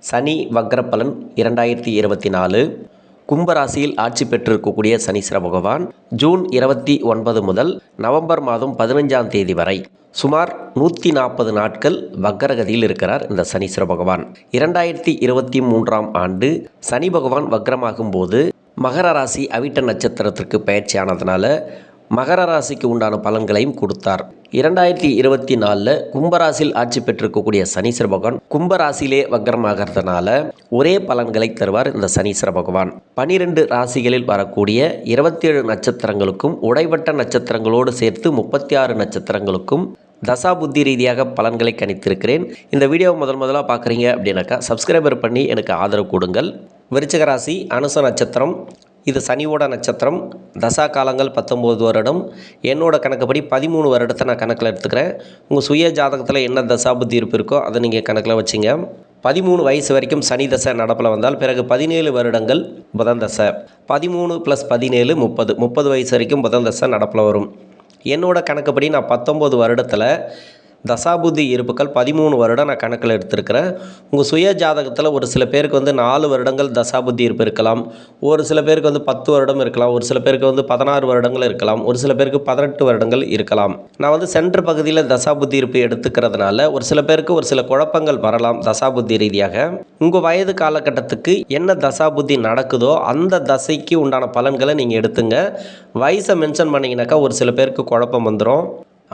சனி வக்ரப்பலன் 2024 கும்பராசியில் ஆட்சி பெற்றிருக்கக்கூடிய சனீஸ்வர பகவான் ஜூன் 29 முதல் நவம்பர் மாதம் 15ஆம் தேதி வரை சுமார் 140 நாட்கள் வக்ரகதியில் இருக்கிறார். இந்த சனீஸ்வர பகவான் 2023ஆம் ஆண்டு சனி பகவான் வக்ரமாகும் போது மகர ராசி அவிட்ட நட்சத்திரத்திற்கு பயிற்சியானதுனால மகர ராசிக்கு உண்டான பலன்களையும் கொடுத்தார். 2024 கும்பராசியில் ஆட்சி பெற்றிருக்கக்கூடிய சனீஸ்வர பகவான் கும்பராசியிலே வக்ரமாகிறதுனால ஒரே பலன்களை தருவார். இந்த சனீஸ்வர பகவான் 12 ராசிகளில் வரக்கூடிய 27 நட்சத்திரங்களுக்கும் உடைவட்ட நட்சத்திரங்களோடு சேர்த்து 36 நட்சத்திரங்களுக்கும் தசாபுத்தி ரீதியாக பலன்களை கணித்திருக்கிறேன். இந்த வீடியோவை முதலாக பார்க்குறீங்க அப்படின்னாக்கா சப்ஸ்கிரைபர் பண்ணி எனக்கு ஆதரவு கொடுங்கள். விருச்சிக ராசி அனுச நட்சத்திரம், இது சனியோட நட்சத்திரம். தசா காலங்கள் 19 வருடம். என்னோட கணக்குப்படி 13 வருடத்தை நான் கணக்கில் எடுத்துக்கிறேன். உங்கள் சுய ஜாதகத்தில் என்ன தசாபுத்தி இருப்பு இருக்கோ அதை நீங்கள் கணக்கில் வச்சுங்க. 13 வயசு வரைக்கும் சனி தசை நடப்பில் வந்தால் பிறகு 17 வருடங்கள் புதன் தசை, 13 + 17 30 வயசு வரைக்கும் புதன் தசை நடப்பில் வரும். என்னோட கணக்குப்படி நான் 19 வருடத்தில் தசாபுத்தி இருப்புக்கள் 13 வருடம் நான் கணக்கில் எடுத்திருக்கிறேன். உங்கள் சுய ஜாதகத்தில் ஒரு சில பேருக்கு 4 வருடங்கள் தசாபுத்தி இருப்பு இருக்கலாம், ஒரு சில பேருக்கு 10 வருடம் இருக்கலாம், ஒரு சில பேருக்கு 16 வருடங்கள் இருக்கலாம், ஒரு சில பேருக்கு 18 வருடங்கள் இருக்கலாம். நான் சென்ட்ரு பகுதியில் தசாபுத்தி இருப்பு எடுத்துக்கிறதுனால ஒரு சில பேருக்கு ஒரு சில குழப்பங்கள் வரலாம் தசாபுத்தி ரீதியாக. உங்கள் வயது காலகட்டத்துக்கு என்ன தசாபுத்தி நடக்குதோ அந்த தசைக்கு உண்டான பலன்களை நீங்கள் எடுத்துங்க. வயசை மென்ஷன் பண்ணிங்கனாக்கா ஒரு சில பேருக்கு குழப்பம் வந்துடும்.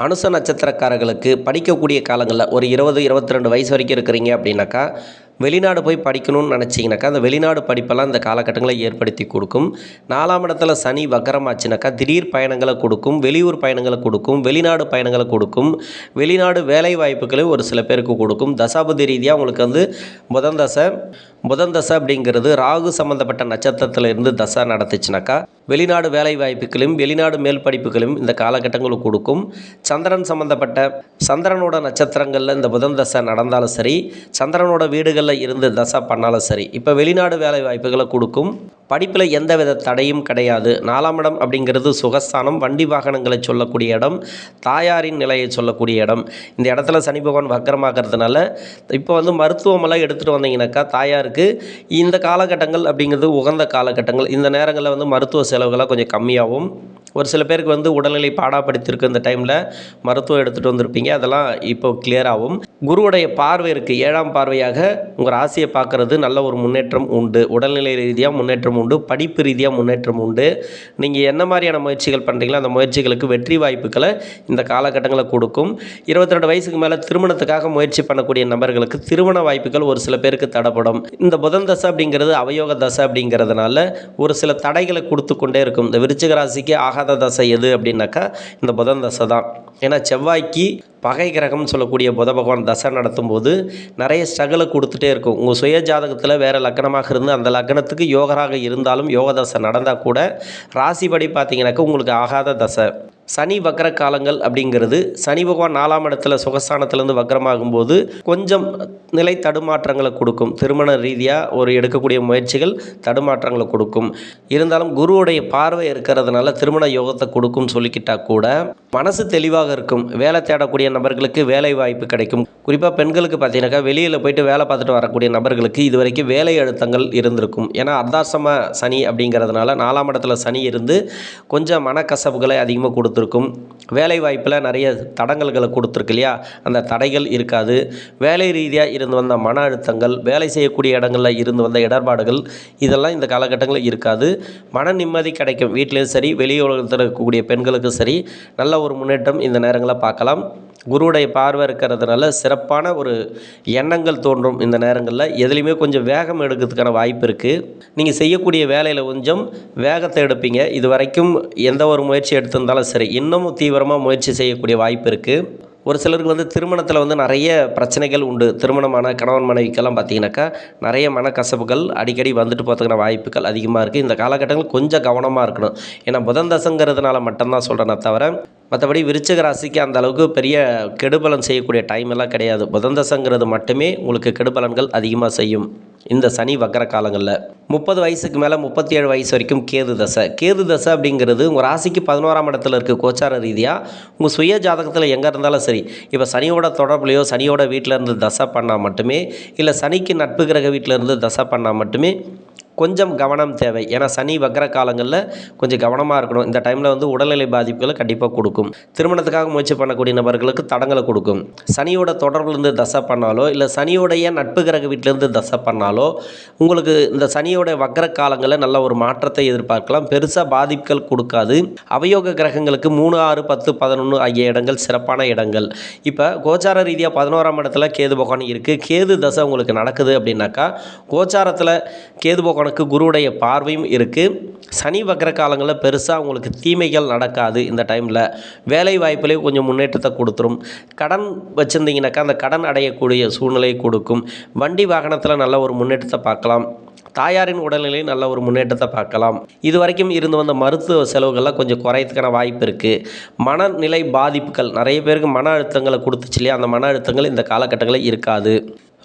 அனுச நட்சத்திரக்காரர்களுக்கு படிக்கக்கூடிய காலங்களில் ஒரு 20-22 வயசு வரைக்கும் இருக்கிறீங்க அப்படின்னாக்கா வெளிநாடு போய் படிக்கணும்னு நினச்சிங்கனாக்கா அந்த வெளிநாடு படிப்பெல்லாம் இந்த காலகட்டங்களை ஏற்படுத்தி கொடுக்கும். 4ஆம் இடத்துல சனி வக்கரமாச்சுனாக்கா திடீர் பயணங்களை கொடுக்கும், வெளியூர் பயணங்களை கொடுக்கும், வெளிநாடு பயணங்களை கொடுக்கும், வெளிநாடு வேலை வாய்ப்புகளையும் ஒரு சில பேருக்கு கொடுக்கும். தசாபுத்தி ரீதியாக உங்களுக்கு புதன் தசை அப்படிங்கிறது ராகு சம்மந்தப்பட்ட நட்சத்திரத்தில் இருந்து தசை நடத்துச்சுனாக்கா வெளிநாடு வேலை வாய்ப்புகளையும் வெளிநாடு மேல் படிப்புகளையும் இந்த காலகட்டங்களுக்கு கொடுக்கும். சந்திரனோட நட்சத்திரங்களில் இந்த புதன் தசை நடந்தாலும் சரி, சந்திரனோட வீடுகளில் இருந்து தசை பண்ணாலும் சரி, இப்போ வெளிநாடு வேலை வாய்ப்புகளை கொடுக்கும். படிப்பில் எந்தவித தடையும் கிடையாது. 4ஆம் இடம் அப்படிங்கிறது சுகஸ்தானம், வண்டி வாகனங்களை சொல்லக்கூடிய இடம், தாயாரின் நிலையை சொல்லக்கூடிய இடம். இந்த இடத்துல சனி பகவான் வக்கரமாகிறதுனால இப்போ மருத்துவமெல்லாம் எடுத்துகிட்டு வந்தீங்கன்னாக்கா தாயாருக்கு இந்த காலகட்டங்கள் அப்படிங்கிறது உகந்த காலகட்டங்கள். இந்த நேரங்களில் மருத்துவ செலவுகளாக கொஞ்சம் கம்மியாகும். ஒரு சில பேருக்கு உடல்நிலை பாடாப்படுத்தியிருக்கு, இந்த டைமில் மருத்துவம் எடுத்துகிட்டு வந்திருப்பீங்க, அதெல்லாம் இப்போ கிளியர் ஆகும். குருவுடைய பார்வை இருக்குது, 7ஆம் பார்வையாக உங்கள் ராசியை பார்க்குறது. நல்ல ஒரு முன்னேற்றம் உண்டு, உடல்நிலை ரீதியாக முன்னேற்றம் உண்டு, படிப்பு ரீதியாக முன்னேற்றம் உண்டு. நீங்கள் என்ன மாதிரியான முயற்சிகள் பண்ணுறீங்களோ அந்த முயற்சிகளுக்கு வெற்றி வாய்ப்புகளை இந்த காலகட்டங்களை கொடுக்கும். 22 வயசுக்கு மேலே திருமணத்துக்காக முயற்சி பண்ணக்கூடிய நபர்களுக்கு திருமண வாய்ப்புகள் ஒரு சில பேருக்கு தடைப்படும். இந்த புதன் தசை அப்படிங்கிறது அவயோக தசை அப்படிங்கிறதுனால ஒரு சில தடைகளை கொடுத்து கொண்டே இருக்கும். இந்த விருச்சிக ராசிக்கு ஆகாத தசை எது அப்படின்னாக்கா இந்த புதன் தசை தான். ஏன்னா செவ்வாய்க்கு பகை கிரகம்னு சொல்லக்கூடிய புத பகவான் தசை நடத்தும் போது நிறைய ஸ்ட்ரகிளை கொடுத்துட்டே இருக்கும். உங்கள் சுய ஜாதகத்தில் வேறு லக்னமாக இருந்து அந்த லக்னத்துக்கு யோகராக இருந்தாலும் யோக தசை நடந்தால் கூட ராசிப்படி பார்த்தீங்கன்னாக்கா உங்களுக்கு ஆகாத தசை. சனி வக்கர காலங்கள் அப்படிங்கிறது சனி பகவான் 4ஆம் இடத்துல சுகஸ்தானத்திலேருந்து வக்கரமாகும்போது கொஞ்சம் நிலை தடுமாற்றங்களை கொடுக்கும். திருமண ரீதியாக ஒரு எடுக்கக்கூடிய முயற்சிகள் தடுமாற்றங்களை கொடுக்கும். இருந்தாலும் குருவுடைய பார்வை இருக்கிறதுனால திருமண யோகத்தை கொடுக்கும் சொல்லிக்கிட்டால் கூட மனசு தெளிவாக இருக்கும். வேலை தேடக்கூடிய நபர்களுக்கு வேலை வாய்ப்பு கிடைக்கும். குறிப்பாக பெண்களுக்கு பார்த்தீங்கன்னாக்கா வெளியில் போயிட்டு வேலை பார்த்துட்டு வரக்கூடிய நபர்களுக்கு இது வரைக்கும் வேலை அழுத்தங்கள் இருந்திருக்கும். ஏன்னா அர்த்தாசம சனி அப்படிங்கிறதுனால 4ஆம் இடத்துல சனி இருந்து கொஞ்சம் மனக்கசப்புகளை அதிகமாக கொடுத்துருக்கும். வேலை வாய்ப்பில் நிறைய தடங்கல்களை கொடுத்துருக்கு இல்லையா, அந்த தடைகள் இருக்காது. வேலை ரீதியாக இருந்து வந்த மன அழுத்தங்கள், வேலை செய்யக்கூடிய இடங்களில் இருந்து வந்த இடர்பாடுகள் இதெல்லாம் இந்த காலகட்டங்களில் இருக்காது. மன நிம்மதி கிடைக்கும். வீட்டிலையும் சரி வெளியுலகத்தில் இருக்கக்கூடிய பெண்களுக்கும் சரி நல்ல ஒரு முன்னேற்றம் இந்த நேரங்களில் பார்க்கலாம். குருவுடைய பார்வை இருக்கிறதுனால சிறப்பான ஒரு எண்ணங்கள் தோன்றும். இந்த நேரங்களில் எதுலேயுமே கொஞ்சம் வேகம் எடுக்கிறதுக்கான வாய்ப்பு இருக்குது. நீங்கள் செய்யக்கூடிய வேலையில் கொஞ்சம் வேகத்தை எடுப்பீங்க. இது வரைக்கும் எந்த ஒரு முயற்சி எடுத்திருந்தாலும் சரி இன்னமும் தீவிரமாக முயற்சி செய்யக்கூடிய வாய்ப்பு இருக்குது. ஒரு சிலருக்கு திருமணத்தில் நிறைய பிரச்சனைகள் உண்டு. திருமணமான கணவன் மனைவிக்கெல்லாம் பார்த்தீங்கன்னாக்கா நிறைய மனக்கசப்புகள் அடிக்கடி வந்துட்டு போகிறதுக்கான வாய்ப்புகள் அதிகமாக இருக்குது. இந்த காலகட்டங்கள் கொஞ்சம் கவனமாக இருக்கணும். ஏன்னா புதன் தசைங்கிறதுனால மட்டும்தான் சொல்கிறேனே தவிர மற்றபடி விருச்சிக ராசிக்கு அந்த அளவுக்கு பெரிய கெடுபலன் செய்யக்கூடிய டைம் எல்லாம் கிடையாது. புதன் தசைங்கிறது மட்டுமே உங்களுக்கு கெடுபலன்கள் அதிகமாக செய்யும். இந்த சனி வக்கர காலங்களில். 30 வயசுக்கு மேலே 37 வயசு வரைக்கும் கேது தசை. கேது தசை அப்படிங்கிறது உங்கள் ராசிக்கு 11ஆம் இடத்துல இருக்க கோச்சார ரீதியாக உங்கள் சுய ஜாதகத்தில் எங்கே இருந்தாலும் சரி, இப்போ சனியோட தொடர்புலையோ சனியோட வீட்டில் இருந்து தசை பண்ணால் மட்டுமே, இல்லை சனிக்கு நட்பு கிரக வீட்டில் இருந்து தசை பண்ணால் மட்டுமே கொஞ்சம் கவனம் தேவை. ஏன்னா சனி வக்கர காலங்களில் கொஞ்சம் கவனமாக இருக்கணும். இந்த டைமில் வந்து உடல்நிலை பாதிப்புகளை கண்டிப்பாக கொடுக்கும். திருமணத்துக்காக முயற்சி பண்ணக்கூடிய நபர்களுக்கு தடங்களை கொடுக்கும். சனியோட தொடர்புலேருந்து தசை பண்ணாலோ, இல்லை சனியோடைய நட்பு கிரக வீட்டிலேருந்து தசை பண்ணாலோ உங்களுக்கு இந்த சனியோட வக்கர காலங்களில் நல்ல ஒரு மாற்றத்தை எதிர்பார்க்கலாம். பெருசாக பாதிப்புகள் கொடுக்காது. அவயோக கிரகங்களுக்கு 3, 6, 10, 11 ஆகிய இடங்கள் சிறப்பான இடங்கள். இப்போ கோச்சார ரீதியாக 11ஆம் இடத்துல கேது பகவான் இருக்குது. கேது தசை உங்களுக்கு நடக்குது அப்படின்னாக்கா கோச்சாரத்தில் கேது பகவானுக்கு குருவுடைய பார்வையும் இருக்குது. சனி வக்கர காலங்களில் பெருசாக உங்களுக்கு தீமைகள் நடக்காது. இந்த டைமில் வேலை வாய்ப்பிலே கொஞ்சம் முன்னேற்றத்தை கொடுத்துரும். கடன் வச்சுருந்தீங்கன்னாக்கா அந்த கடன் அடையக்கூடிய சூழ்நிலையை கொடுக்கும். வண்டி வாகனத்தில் நல்ல ஒரு முன்னேற்றத்தை பார்க்கலாம். தாயாரின் உடல்நிலையும் நல்ல ஒரு முன்னேற்றத்தை பார்க்கலாம். இது வரைக்கும் இருந்து வந்த மருத்துவ செலவுகள்லாம் கொஞ்சம் குறையத்துக்கான வாய்ப்பு இருக்குது. மனநிலை பாதிப்புகள் நிறைய பேருக்கு மன அழுத்தங்களை கொடுத்துச்சு இல்லையா, அந்த மன அழுத்தங்கள் இந்த காலகட்டங்களில் இருக்காது.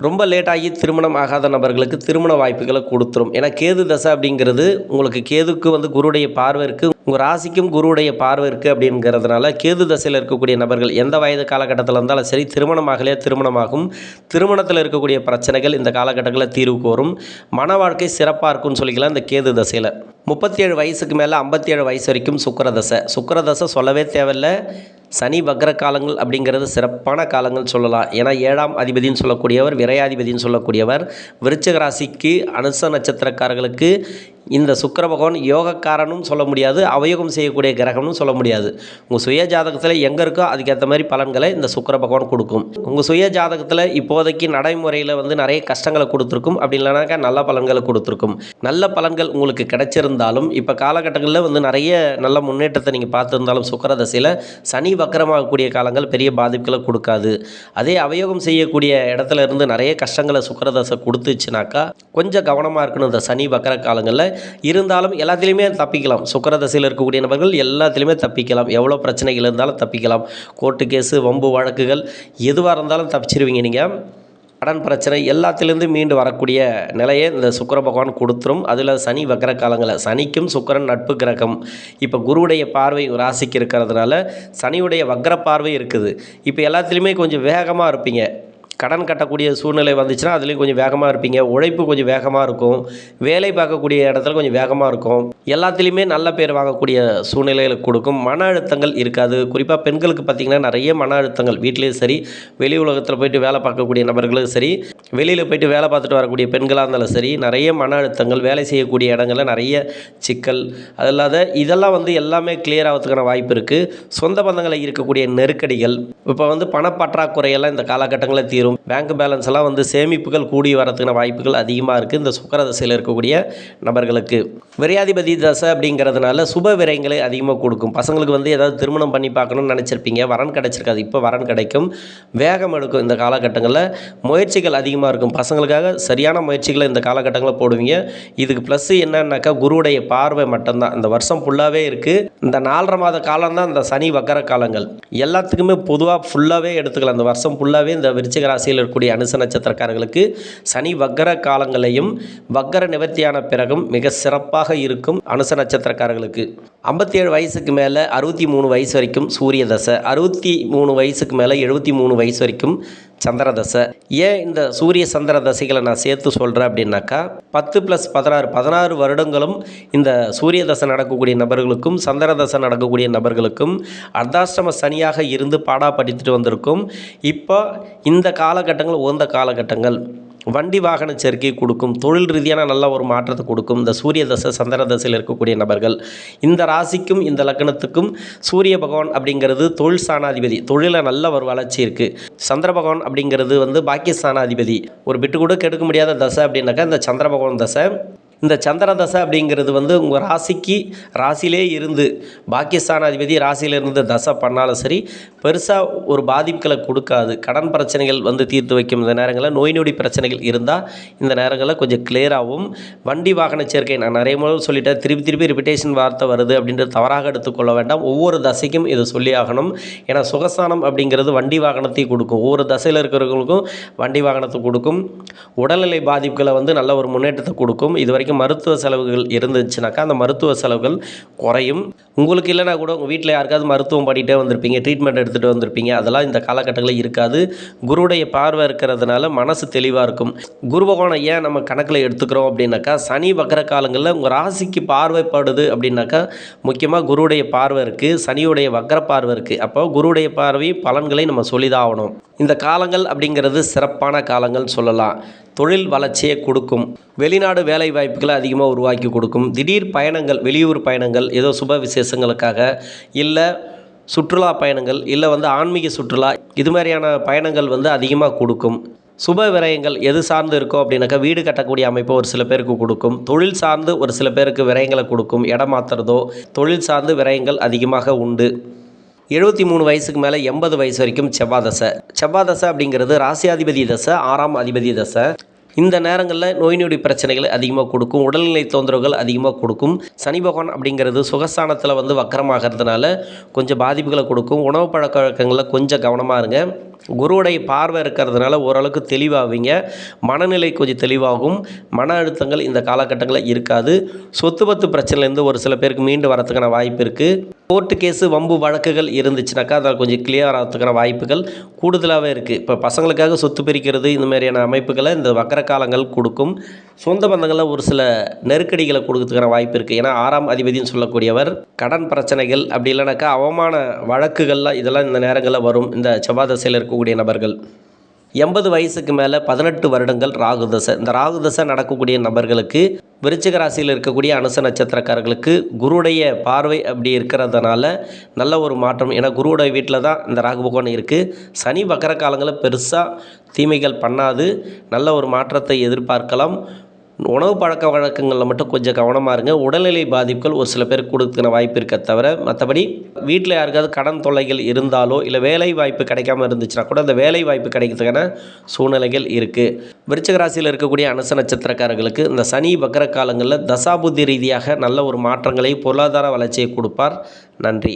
ரொம்ப லேட்டாகி திருமணம் ஆகாத நபர்களுக்கு திருமண வாய்ப்புகளை கொடுத்துரும். ஏன்னா கேது தசை அப்படிங்கிறது உங்களுக்கு கேதுக்கு வந்து குருடைய பார்வை இருக்குது, உங்கள் ராசிக்கும் குருவுடைய பார்வை இருக்குது. அப்படிங்கிறதுனால கேது தசையில் இருக்கக்கூடிய நபர்கள் எந்த வயது காலகட்டத்தில் இருந்தாலும் சரி திருமணமாகலையே திருமணமாகும். திருமணத்தில் இருக்கக்கூடிய பிரச்சனைகள் இந்த காலகட்டங்களில் தீர்வுக்கு வரும். மன வாழ்க்கை சிறப்பாக இருக்கும்னு சொல்லிக்கலாம் இந்த கேது தசையில். 37 வயசுக்கு மேலே 57 வயசு வரைக்கும் சுக்கிரதசை. சுக்கிரதசை சொல்லவே தேவையில்லை. சனி வக்கர காலங்கள் அப்படிங்கிறது சிறப்பான காலங்கள் சொல்லலாம். ஏன்னா 7ஆம் அதிபதினு சொல்லக்கூடியவர், விரையாதிபதினு சொல்லக்கூடியவர். விருச்சிக ராசிக்கு அனுச நட்சத்திரக்காரர்களுக்கு இந்த சுக்கிர பகவான் யோகக்காரனும் சொல்ல முடியாது, அவயோகம் செய்யக்கூடிய கிரகம்னு சொல்ல முடியாது. உங்கள் சுய ஜாதகத்தில் எங்கே இருக்கோ அதுக்கேற்ற மாதிரி பலன்களை இந்த சுக்கிர பகவான் கொடுக்கும். உங்கள் சுய ஜாதகத்தில் இப்போதைக்கு நடைமுறையில் வந்து நிறைய கஷ்டங்களை கொடுத்துருக்கும். அப்படி இல்லைனாக்கா நல்ல பலன்களை கொடுத்துருக்கும். நல்ல பலன்கள் உங்களுக்கு கிடைச்சிருந்தாலும் இப்போ காலகட்டங்களில் வந்து நிறைய நல்ல முன்னேற்றத்தை நீங்கள் பார்த்துருந்தாலும் சுக்கிர தசையில் சனி வக்கரமாகக்கூடிய காலங்கள் பெரிய பாதிப்புகளை கொடுக்காது. அதே அவயோகம் செய்யக்கூடிய இடத்துல இருந்து நிறைய கஷ்டங்களை சுக்கிர தசை கொடுத்துச்சுனாக்கா கொஞ்சம் கவனமாக இருக்கணும் இந்த சனி வக்கர காலங்களில். இருந்தாலும் எல்லாத்துலேயுமே தப்பிக்கலாம். சுக்கிர தசையில் இருக்கக்கூடிய நபர்கள் எல்லாத்துலேயுமே தப்பிக்கலாம். எவ்வளோ பிரச்சனைகள் இருந்தாலும் தப்பிக்கலாம். கோர்ட்டு கேஸு, வம்பு வழக்குகள் எதுவாக இருந்தாலும் தப்பிச்சிருவீங்க. நீங்கள் கடன் பிரச்சனை எல்லாத்திலேருந்து மீண்டு வரக்கூடிய நிலையை இந்த சுக்கிர பகவான் கொடுத்துரும். அதில் சனி வக்கர காலங்களில் சனிக்கும் சுக்கிரன் நட்பு கிரகம். இப்போ குருவுடைய பார்வை ராசிக்கு இருக்கிறதுனால சனியுடைய வக்கர பார்வை இருக்குது. இப்போ எல்லாத்துலேயுமே கொஞ்சம் வேகமாக இருப்பீங்க. கடன் கட்டக்கூடிய சூழ்நிலை வந்துச்சுன்னா அதுலேயும் கொஞ்சம் வேகமாக இருப்பீங்க. உழைப்பு கொஞ்சம் வேகமாக இருக்கும். வேலை பார்க்கக்கூடிய இடத்துல கொஞ்சம் வேகமாக இருக்கும். எல்லாத்துலேயுமே நல்ல பேர் வாங்கக்கூடிய சூழ்நிலைகளை கொடுக்கும். மன அழுத்தங்கள் இருக்காது. குறிப்பாக பெண்களுக்கு பார்த்திங்கன்னா நிறைய மன அழுத்தங்கள் வீட்டிலேயும் சரி, வெளி உலகத்தில் போயிட்டு வேலை பார்க்கக்கூடிய நபர்களும் சரி, வெளியில் போயிட்டு வேலை பார்த்துட்டு வரக்கூடிய பெண்களாக இருந்தாலும் சரி, நிறைய மன அழுத்தங்கள், வேலை செய்யக்கூடிய இடங்களில் நிறைய சிக்கல், அது இல்லாத இதெல்லாம் வந்து எல்லாமே கிளியர் ஆகிறதுக்கான வாய்ப்பு இருக்குது. சொந்த பந்தங்களில் இருக்கக்கூடிய நெருக்கடிகள், இப்போ வந்து பணப்பற்றாக்குறையெல்லாம் இந்த காலகட்டங்களில் தீரும். பேங்க் பேலன்ஸ் எல்லாம் வந்து சேமிப்புகள் கூடி வரதுக்கான வாய்ப்புகள் அதிகமாக இருக்குது இந்த சுக்கிர தசையில் இருக்கக்கூடிய நபர்களுக்கு. விரையாதிபதி தசை அப்படிங்கிறதுனால சுப விரயங்களை அதிகமாக கொடுக்கும். பசங்களுக்கு வந்து ஏதாவது திருமணம் பண்ணி பார்க்கணும்னு நினச்சிருப்பீங்க, வரன் கிடைச்சிருக்காது. இப்போ வரன் கிடைக்கும். வேகம் எடுக்கும். இந்த காலகட்டங்களில் முயற்சிகள் அதிகமாக இருக்கும். பசங்களுக்காக சரியான முயற்சிகளை இந்த காலகட்டங்களில் போடுவீங்க. இதுக்கு ப்ளஸ் என்னன்னாக்கா குருவுடைய பார்வை மட்டும்தான் இந்த வருஷம் ஃபுல்லாகவே இருக்குது. இந்த 4.5 மாத காலம்தான் இந்த சனி வக்கர காலங்கள். எல்லாத்துக்குமே பொதுவாக ஃபுல்லாகவே எடுத்துக்கலாம். இந்த வருஷம் ஃபுல்லாகவே இந்த விருச்சிக ராசியில் இருக்கக்கூடிய அனுச நட்சத்திரக்காரர்களுக்கு சனி வக்கர காலங்களையும் வக்கர நிவர்த்தியான பிறகும் மிக சிறப்பாக இருக்கும். அனுச நட்சத்திரக்காரர்களுக்கு 57 வயசுக்கு மேலே 63 வயசு வரைக்கும் சூரிய தசை, 63 வயசுக்கு மேலே 73 வயசு வரைக்கும் சந்திர தசை. ஏன் இந்த சூரிய சந்திர தசைகளை நான் சேர்த்து சொல்கிறேன் அப்படின்னாக்கா 10 + 16 வருடங்களும் இந்த சூரிய தசை நடக்கக்கூடிய நபர்களுக்கும் சந்திர தசை நடக்கக்கூடிய நபர்களுக்கும் அர்த்தாஷ்டம சனியாக இருந்து பாடாப்படுத்திட்டு வந்திருக்கும். இப்போ இந்த காலகட்டங்கள் உகந்த காலகட்டங்கள். வண்டி வாகன சேர்க்கை கொடுக்கும். தொழில் ரீதியான நல்ல ஒரு மாற்றத்தை கொடுக்கும் இந்த சூரிய தசை சந்திர தசையில் இருக்கக்கூடிய நபர்கள். இந்த ராசிக்கும் இந்த லக்னத்துக்கும் சூரிய பகவான் அப்படிங்கிறது தொழில் ஸ்தானாதிபதி. தொழிலில் நல்ல ஒரு வளர்ச்சி இருக்குது. சந்திர பகவான் அப்படிங்கிறது வந்து பாக்கியஸ்தானாதிபதி. ஒரு பிட்டு கூட கெடுக்க முடியாத தசை அப்படின்னாக்கா இந்த சந்திர பகவான் தசை. இந்த சந்திர தசை அப்படிங்கிறது வந்து உங்கள் ராசியிலே இருந்து பாக்கியஸ்தான அதிபதி ராசியில் இருந்து தசை பண்ணாலும் சரி பெருசாக ஒரு பாதிப்புகளை கொடுக்காது. கடன் பிரச்சனைகள் வந்து தீர்த்து வைக்கும். இந்த நேரங்களில் நோய் நொடி பிரச்சனைகள் இருந்தால் இந்த நேரங்களில் கொஞ்சம் கிளியராகவும் வண்டி வாகன சேர்க்கை நான் நிறைய முறை சொல்லிட்டேன், திருப்பி ரிப்பிட்டேஷன் வார்த்தை வருது அப்படின்றது தவறாக எடுத்துக்கொள்ள வேண்டாம். ஒவ்வொரு தசைக்கும் இது சொல்லி ஆகணும். ஏன்னா சுகஸ்தானம் அப்படிங்கிறது வண்டி வாகனத்தை கொடுக்கும். ஒவ்வொரு தசையில் இருக்கிறவங்களுக்கும் வண்டி வாகனத்தை கொடுக்கும். உடல்நிலை பாதிப்புகளை வந்து நல்ல ஒரு முன்னேற்றத்தை கொடுக்கும். இது வரைக்கும் மருத்துவ செலவுகள் இருந்துச்சுனாக்கா அந்த மருத்துவ செலவுகள் குறையும். உங்களுக்கு இல்லைனா கூட உங்கள் வீட்டில் யாருக்காவது மருத்துவம் பண்ணிகிட்டே வந்திருப்பீங்க, ட்ரீட்மெண்ட் எடுத்துகிட்டு வந்திருப்பீங்க, அதெல்லாம் இந்த காலகட்டங்களில் இருக்காது. குருவுடைய பார்வை இருக்கிறதுனால மனசு தெளிவாக இருக்கும். குரு பகவானை ஏன் நம்ம கணக்கில் எடுத்துக்கிறோம் அப்படின்னாக்கா, சனி வக்கர காலங்களில் உங்கள் ராசிக்கு பார்வைப்படுது அப்படின்னாக்கா முக்கியமாக குருவுடைய பார்வை இருக்குது, சனியுடைய வக்கர பார்வை இருக்குது. அப்போ குருவுடைய பார்வை பலன்களை நம்ம சொல்லிதான் ஆகணும். இந்த காலங்கள் அப்படிங்கிறது சிறப்பான காலங்கள் சொல்லலாம். தொழில் வளர்ச்சியை கொடுக்கும். வெளிநாடு வேலை வாய்ப்புகளை அதிகமாக உருவாக்கி கொடுக்கும். திடீர் பயணங்கள், வெளியூர் பயணங்கள், ஏதோ சுப விசேஷங்களுக்காக இல்லை சுற்றுலா பயணங்கள், இல்லை வந்து ஆன்மீக சுற்றுலா, இது மாதிரியான பயணங்கள் வந்து அதிகமாக கொடுக்கும். சுப விரயங்கள் எது சார்ந்து இருக்கோ அப்படின்னாக்கா வீடு கட்டக்கூடிய அமைப்பை ஒரு சில பேருக்கு கொடுக்கும். தொழில் சார்ந்து ஒரு சில பேருக்கு விரயங்களை கொடுக்கும். இடம் மாற்றுறதோ தொழில் சார்ந்து விரயங்கள் அதிகமாக உண்டு. 73 வயசுக்கு மேலே 80 வயசு வரைக்கும் செவ்வாய் தசை அப்படிங்கிறது ராசியாதிபதி தசை, 6ஆம் அதிபதி தசை. இந்த நேரங்களில் நோய் நொடி பிரச்சனைகளை அதிகமாக கொடுக்கும். உடல்நிலை தொந்தரவுகள் அதிகமாக கொடுக்கும். சனி பகவான் அப்படிங்கிறது சுகஸ்தானத்தில் வந்து வக்கரமாகிறதுனால கொஞ்சம் பாதிப்புகளை கொடுக்கும். உணவு பழக்க வழக்கங்களில் கொஞ்சம் கவனமாக இருங்க. குருவுடைய பார்வை இருக்கிறதுனால ஓரளவுக்கு தெளிவாகுவீங்க. மனநிலை கொஞ்சம் தெளிவாகும். மன அழுத்தங்கள் இந்த காலகட்டங்களில் இருக்காது. சொத்து பத்து பிரச்சனைலேருந்து ஒரு சில பேருக்கு மீண்டு வரத்துக்கான வாய்ப்பு இருக்குது. கோர்ட்டு கேஸு வம்பு வழக்குகள் இருந்துச்சுனாக்கா அதில் கொஞ்சம் கிளியர் ஆகிறதுக்கான வாய்ப்புகள் கூடுதலாகவே இருக்குது. இப்போ பசங்களுக்காக சொத்து பிரிக்கிறது இந்த மாதிரியான அமைப்புகளை இந்த வக்கர காலங்கள் கொடுக்கும். சொந்த பந்தங்களில் ஒரு சில நெருக்கடிகளை கொடுக்கறதுக்கான வாய்ப்பு இருக்குது. ஏன்னா 6ஆம் அதிபதினு சொல்லக்கூடியவர் கடன் பிரச்சனைகள் அப்படி இல்லைனாக்கா அவமான வழக்குகள்லாம் இதெல்லாம் இந்த நேரங்களில் வரும். இந்த செவ்வாய் தசையில் இருக்கக்கூடிய நபர்கள் 80 வயசுக்கு மேலே 18 வருடங்கள் ராகு தசை. இந்த ராகு தசை நடக்கக்கூடிய நபர்களுக்கு விருச்சிக ராசியில் இருக்கக்கூடிய அனுச நட்சத்திரக்காரர்களுக்கு குருவுடைய பார்வை அப்படி இருக்கிறதுனால நல்ல ஒரு மாற்றம். ஏன்னா குருவுடைய வீட்டில் தான் இந்த ராகு பகவான் இருக்குது. சனி வக்கர காலங்களில் பெருசாக தீமைகள் பண்ணாது. நல்ல ஒரு மாற்றத்தை எதிர்பார்க்கலாம். உணவு பழக்க வழக்கங்களில் மட்டும் கொஞ்சம் கவனமாக இருங்க. உடல்நிலை பாதிப்புகள் ஒரு சில பேருக்கு கொடுத்துக்கிற வாய்ப்பு இருக்க தவிர மற்றபடி வீட்டில் யாருக்காவது கடன் தொல்லைகள் இருந்தாலோ இல்லை வேலை வாய்ப்பு கிடைக்காம இருந்துச்சுன்னா கூட அந்த வேலை வாய்ப்பு கிடைக்கிறதுக்கான சூழ்நிலைகள் இருக்குது. விருச்சிக ராசியில் இருக்கக்கூடிய அனுச நட்சத்திரக்காரர்களுக்கு இந்த சனி வக்கர காலங்களில் தசாபுத்தி ரீதியாக நல்ல ஒரு மாற்றங்களை பொருளாதார வளர்ச்சியை கொடுப்பார். நன்றி.